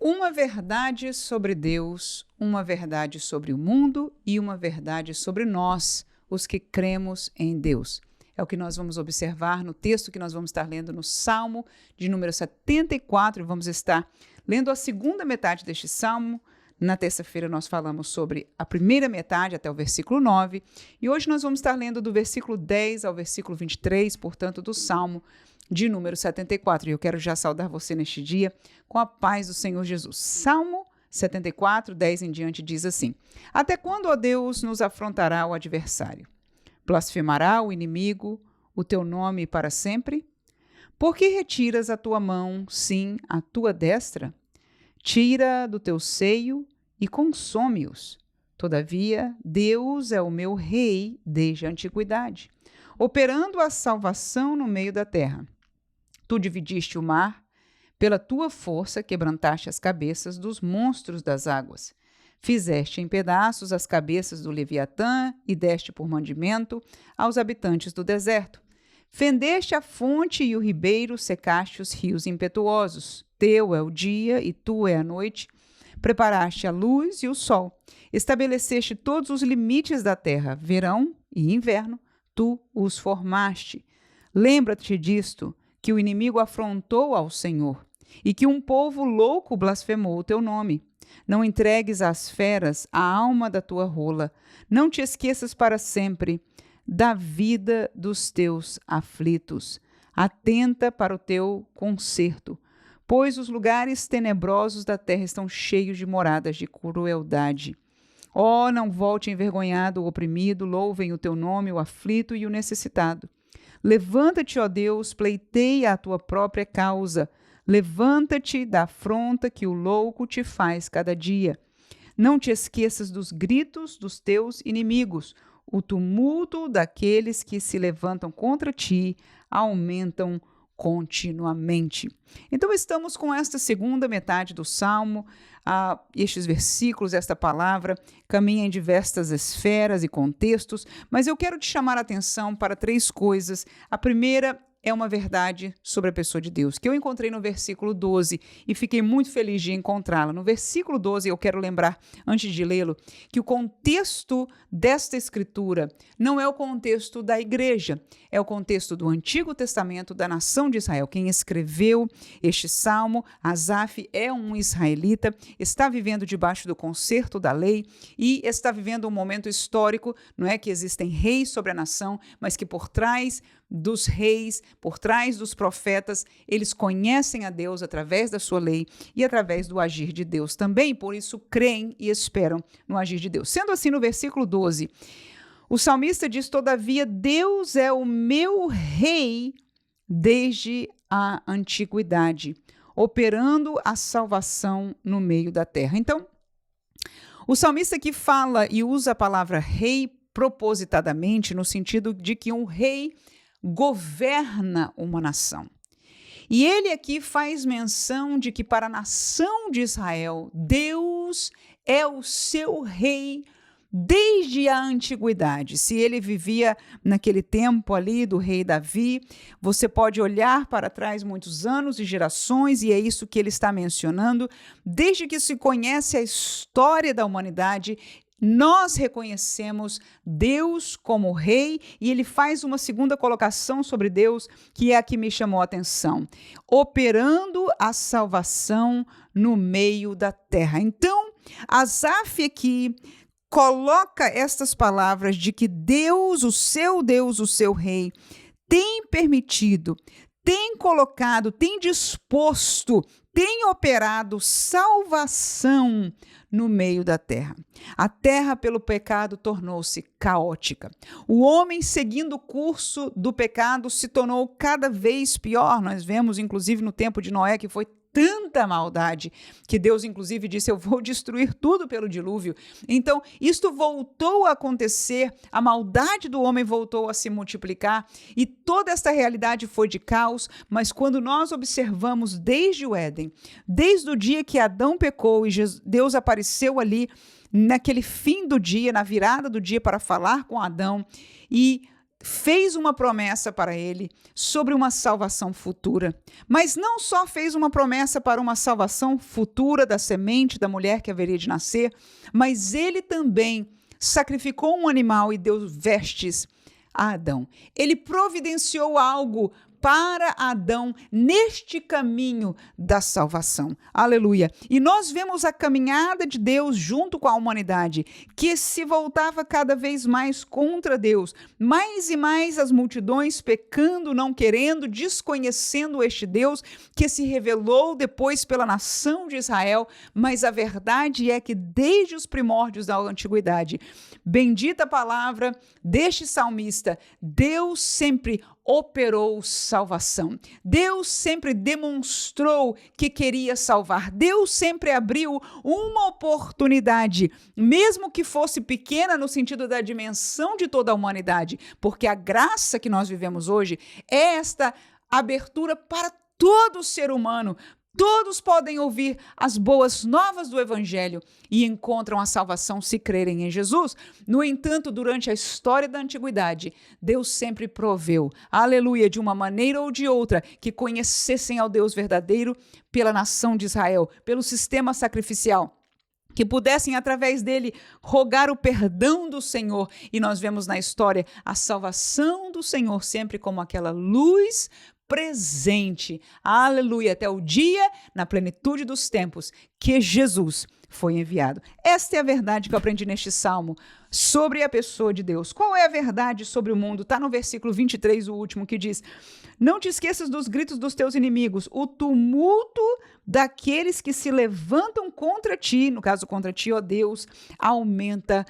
Uma verdade sobre Deus, uma verdade sobre o mundo e uma verdade sobre nós, os que cremos em Deus. É o que nós vamos observar no texto que nós vamos estar lendo no Salmo de número 74. Vamos estar lendo a segunda metade deste Salmo. Na terça-feira nós falamos sobre a primeira metade até o versículo 9. E hoje nós vamos estar lendo do versículo 10 ao versículo 23, portanto, do Salmo de número 74. E eu quero já saudar você neste dia com a paz do Senhor Jesus. Salmo 74, 10 em diante diz assim: Até quando, ó Deus, nos afrontará o adversário? Blasfemará o inimigo o teu nome para sempre? Por que retiras a tua mão, sim, a tua destra? Tira do teu seio e consome-os. Todavia, Deus é o meu rei desde a antiguidade, operando a salvação no meio da terra. Tu dividiste o mar, pela tua força quebrantaste as cabeças dos monstros das águas. Fizeste em pedaços as cabeças do Leviatã e deste por mandamento aos habitantes do deserto. Fendeste a fonte e o ribeiro, secaste os rios impetuosos. Teu é o dia e tu é a noite. Preparaste a luz e o sol. Estabeleceste todos os limites da terra, verão e inverno, tu os formaste. Lembra-te disto, que o inimigo afrontou ao Senhor e que um povo louco blasfemou o teu nome. Não entregues às feras a alma da tua rola. Não te esqueças para sempre da vida dos teus aflitos. Atenta para o teu conserto, pois os lugares tenebrosos da terra estão cheios de moradas de crueldade. Ó, não volte envergonhado o oprimido, louvem o teu nome, o aflito e o necessitado. Levanta-te, ó Deus, pleiteia a tua própria causa. Levanta-te da afronta que o louco te faz cada dia. Não te esqueças dos gritos dos teus inimigos. O tumulto daqueles que se levantam contra ti aumentam continuamente. Então estamos com esta segunda metade do Salmo, estes versículos, esta palavra caminha em diversas esferas e contextos, mas eu quero te chamar a atenção para três coisas. A primeira é uma verdade sobre a pessoa de Deus, que eu encontrei no versículo 12 e fiquei muito feliz de encontrá-la. No versículo 12, eu quero lembrar, antes de lê-lo, que o contexto desta escritura não é o contexto da igreja, é o contexto do Antigo Testamento, da nação de Israel. Quem escreveu este salmo, Asaf, é um israelita, está vivendo debaixo do concerto da lei e está vivendo um momento histórico, não é que existem reis sobre a nação, mas que por trás dos reis, por trás dos profetas, eles conhecem a Deus através da sua lei e através do agir de Deus também, por isso creem e esperam no agir de Deus. Sendo assim, no versículo 12, o salmista diz: Todavia, Deus é o meu rei desde a antiguidade, operando a salvação no meio da terra. Então, o salmista aqui fala e usa a palavra rei propositadamente, no sentido de que um rei governa uma nação. E ele aqui faz menção de que para a nação de Israel, Deus é o seu rei desde a antiguidade. Se ele vivia naquele tempo ali do rei Davi, você pode olhar para trás muitos anos e gerações, e é isso que ele está mencionando. Desde que se conhece a história da humanidade, nós reconhecemos Deus como rei, e ele faz uma segunda colocação sobre Deus, que é a que me chamou a atenção: operando a salvação no meio da terra. Então, Asaf aqui coloca estas palavras de que Deus, o seu rei, tem permitido, tem colocado, tem disposto, tem operado salvação no meio da terra. A terra, pelo pecado, tornou-se caótica. O homem, seguindo o curso do pecado, se tornou cada vez pior. Nós vemos, inclusive, no tempo de Noé, que foi tanta maldade que Deus, inclusive, disse: eu vou destruir tudo pelo dilúvio. Então, isto voltou a acontecer, a maldade do homem voltou a se multiplicar e toda esta realidade foi de caos. Mas quando nós observamos desde o Éden, desde o dia que Adão pecou e Deus apareceu ali naquele fim do dia, na virada do dia, para falar com Adão, e fez uma promessa para ele sobre uma salvação futura. Mas não só fez uma promessa para uma salvação futura da semente da mulher que haveria de nascer, mas ele também sacrificou um animal e deu vestes a Adão. Ele providenciou algo para Adão neste caminho da salvação. Aleluia. E nós vemos a caminhada de Deus junto com a humanidade, que se voltava cada vez mais contra Deus. Mais e mais as multidões pecando, não querendo, desconhecendo este Deus que se revelou depois pela nação de Israel. Mas a verdade é que desde os primórdios da antiguidade, bendita a palavra deste salmista, Deus sempre operou salvação. Deus sempre demonstrou que queria salvar. Deus sempre abriu uma oportunidade, mesmo que fosse pequena no sentido da dimensão de toda a humanidade, porque a graça que nós vivemos hoje é esta abertura para todo ser humano. Todos podem ouvir as boas novas do Evangelho e encontram a salvação se crerem em Jesus. No entanto, durante a história da antiguidade, Deus sempre proveu, aleluia, de uma maneira ou de outra, que conhecessem ao Deus verdadeiro pela nação de Israel, pelo sistema sacrificial, que pudessem, através dele, rogar o perdão do Senhor. E nós vemos na história a salvação do Senhor sempre como aquela luz presente, aleluia, até o dia, na plenitude dos tempos, que Jesus foi enviado. Esta é a verdade que eu aprendi neste salmo sobre a pessoa de Deus. Qual é a verdade sobre o mundo? Está no versículo 23, o último, que diz: não te esqueças dos gritos dos teus inimigos, o tumulto daqueles que se levantam contra ti, no caso contra ti, ó Deus, aumenta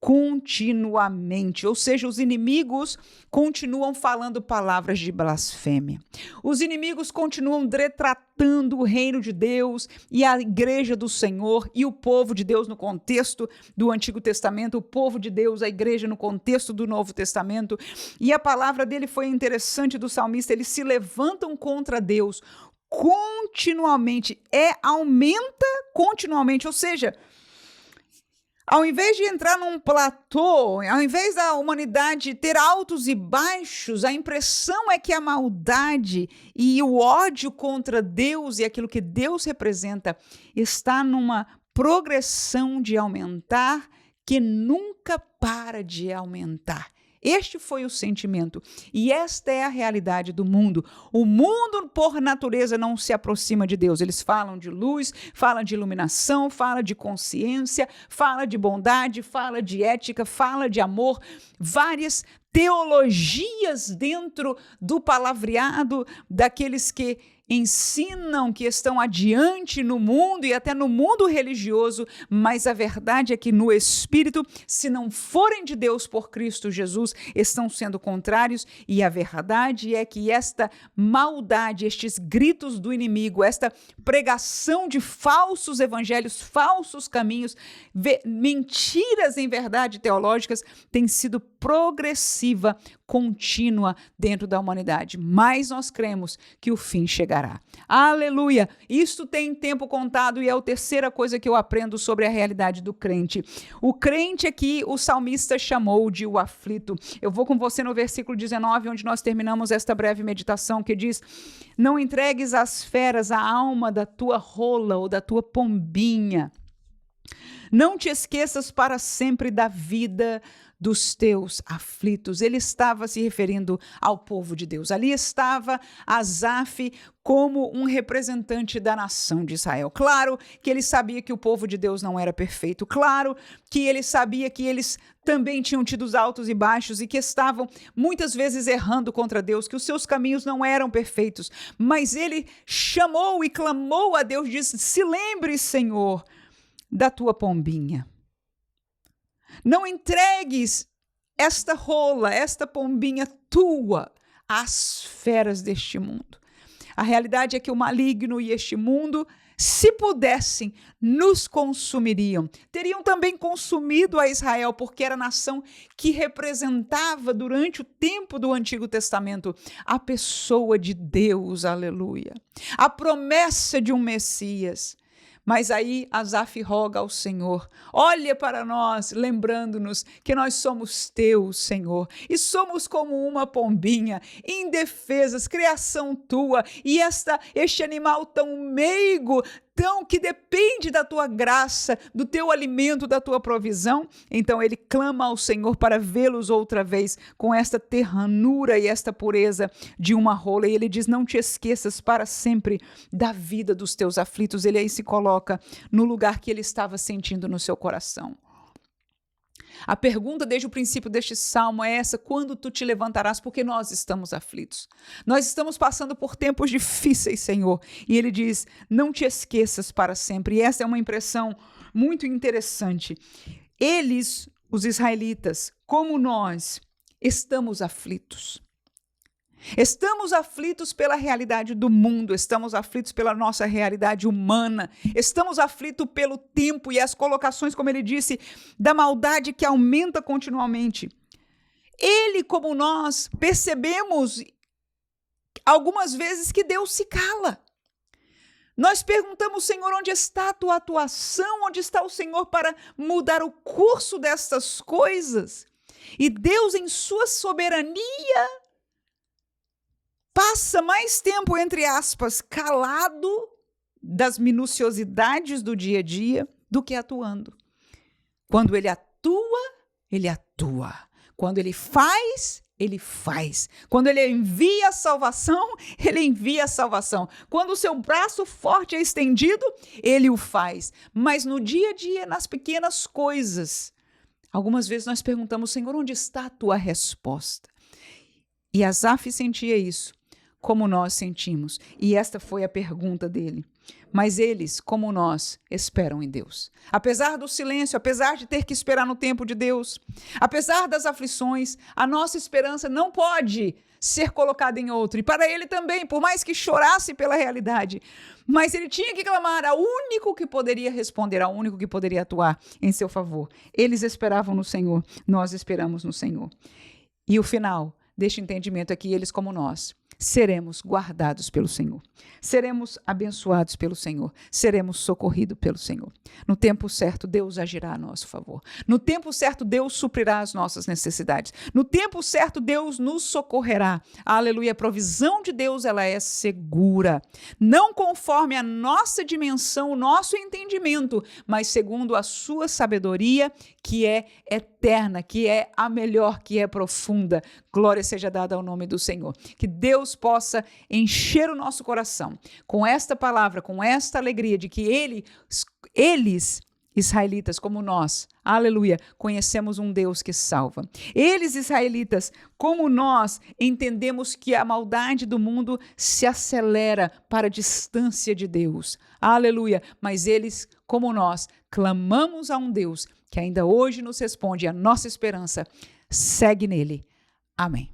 continuamente, ou seja, os inimigos continuam falando palavras de blasfêmia. Os inimigos continuam retratando o reino de Deus e a igreja do Senhor e o povo de Deus no contexto do Antigo Testamento, o povo de Deus, a igreja no contexto do Novo Testamento. E a palavra dele foi interessante do salmista, eles se levantam contra Deus continuamente, aumenta continuamente, ou seja, ao invés de entrar num platô, ao invés da humanidade ter altos e baixos, a impressão é que a maldade e o ódio contra Deus e aquilo que Deus representa está numa progressão de aumentar que nunca para de aumentar. Este foi o sentimento e esta é a realidade do mundo. O mundo, por natureza, não se aproxima de Deus. Eles falam de luz, falam de iluminação, falam de consciência, falam de bondade, falam de ética, falam de amor, várias teologias dentro do palavreado daqueles que ensinam, que estão adiante no mundo e até no mundo religioso, mas a verdade é que no Espírito, se não forem de Deus por Cristo Jesus, estão sendo contrários, e a verdade é que esta maldade, estes gritos do inimigo, esta pregação de falsos evangelhos, falsos caminhos, mentiras em verdade teológicas, tem sido progressiva, contínua dentro da humanidade, mas nós cremos que o fim chegará. Aleluia! Isto tem tempo contado e é a terceira coisa que eu aprendo sobre a realidade do crente. O crente aqui, o salmista chamou de o aflito. Eu vou com você no versículo 19, onde nós terminamos esta breve meditação, que diz: não entregues às feras a alma da tua rola ou da tua pombinha. Não te esqueças para sempre da vida dos teus aflitos. Ele estava se referindo ao povo de Deus. Ali estava Asaf como um representante da nação de Israel. Claro que ele sabia que o povo de Deus não era perfeito. Claro que ele sabia que eles também tinham tido os altos e baixos e que estavam muitas vezes errando contra Deus, que os seus caminhos não eram perfeitos. Mas ele chamou e clamou a Deus, disse: se lembre, Senhor, da tua pombinha. Não entregues esta rola, esta pombinha tua às feras deste mundo. A realidade é que o maligno e este mundo, se pudessem, nos consumiriam. Teriam também consumido a Israel, porque era a nação que representava durante o tempo do Antigo Testamento a pessoa de Deus, aleluia. A promessa de um Messias. Mas aí Asaf roga ao Senhor, olha para nós, lembrando-nos que nós somos teus, Senhor, e somos como uma pombinha, indefesas, criação tua, e este animal tão meigo, tão que depende da tua graça, do teu alimento, da tua provisão. Então ele clama ao Senhor para vê-los outra vez com esta ternura e esta pureza de uma rola. E ele diz, não te esqueças para sempre da vida dos teus aflitos. Ele aí se coloca no lugar que ele estava sentindo no seu coração. A pergunta desde o princípio deste salmo é essa: quando tu te levantarás? Porque nós estamos aflitos. Nós estamos passando por tempos difíceis, Senhor. E ele diz, não te esqueças para sempre. E essa é uma impressão muito interessante. Eles, os israelitas, como nós, estamos aflitos. Estamos aflitos pela realidade do mundo, estamos aflitos pela nossa realidade humana, estamos aflitos pelo tempo e as colocações, como ele disse, da maldade que aumenta continuamente. Ele, como nós, percebemos algumas vezes que Deus se cala. Nós perguntamos, Senhor, onde está a tua atuação? Onde está o Senhor para mudar o curso destas coisas? E Deus, em sua soberania, passa mais tempo, entre aspas, calado das minuciosidades do dia a dia do que atuando. Quando ele atua, ele atua. Quando ele faz, ele faz. Quando ele envia a salvação, ele envia a salvação. Quando o seu braço forte é estendido, ele o faz. Mas no dia a dia, nas pequenas coisas, algumas vezes nós perguntamos, Senhor, onde está a tua resposta? E Asaf sentia isso, como nós sentimos. E esta foi a pergunta dele. Mas eles, como nós, esperam em Deus. Apesar do silêncio, apesar de ter que esperar no tempo de Deus, apesar das aflições, a nossa esperança não pode ser colocada em outro. E para ele também, por mais que chorasse pela realidade, mas ele tinha que clamar ao único que poderia responder, ao único que poderia atuar em seu favor. Eles esperavam no Senhor, nós esperamos no Senhor. E o final deste entendimento é que eles, como nós, seremos guardados pelo Senhor, seremos abençoados pelo Senhor, seremos socorridos pelo Senhor. No tempo certo, Deus agirá a nosso favor. No tempo certo, Deus suprirá as nossas necessidades. No tempo certo, Deus nos socorrerá. Aleluia, a provisão de Deus, ela é segura, não conforme a nossa dimensão, o nosso entendimento, mas segundo a sua sabedoria, que é eterna, que é a melhor, que é profunda. Glória seja dada ao nome do Senhor. Que Deus possa encher o nosso coração com esta palavra, com esta alegria de que eles, israelitas como nós, aleluia, conhecemos um Deus que salva. Eles, israelitas, como nós, entendemos que a maldade do mundo se acelera para a distância de Deus. Aleluia. Mas eles, como nós, clamamos a um Deus que ainda hoje nos responde, a nossa esperança segue nele. Amém.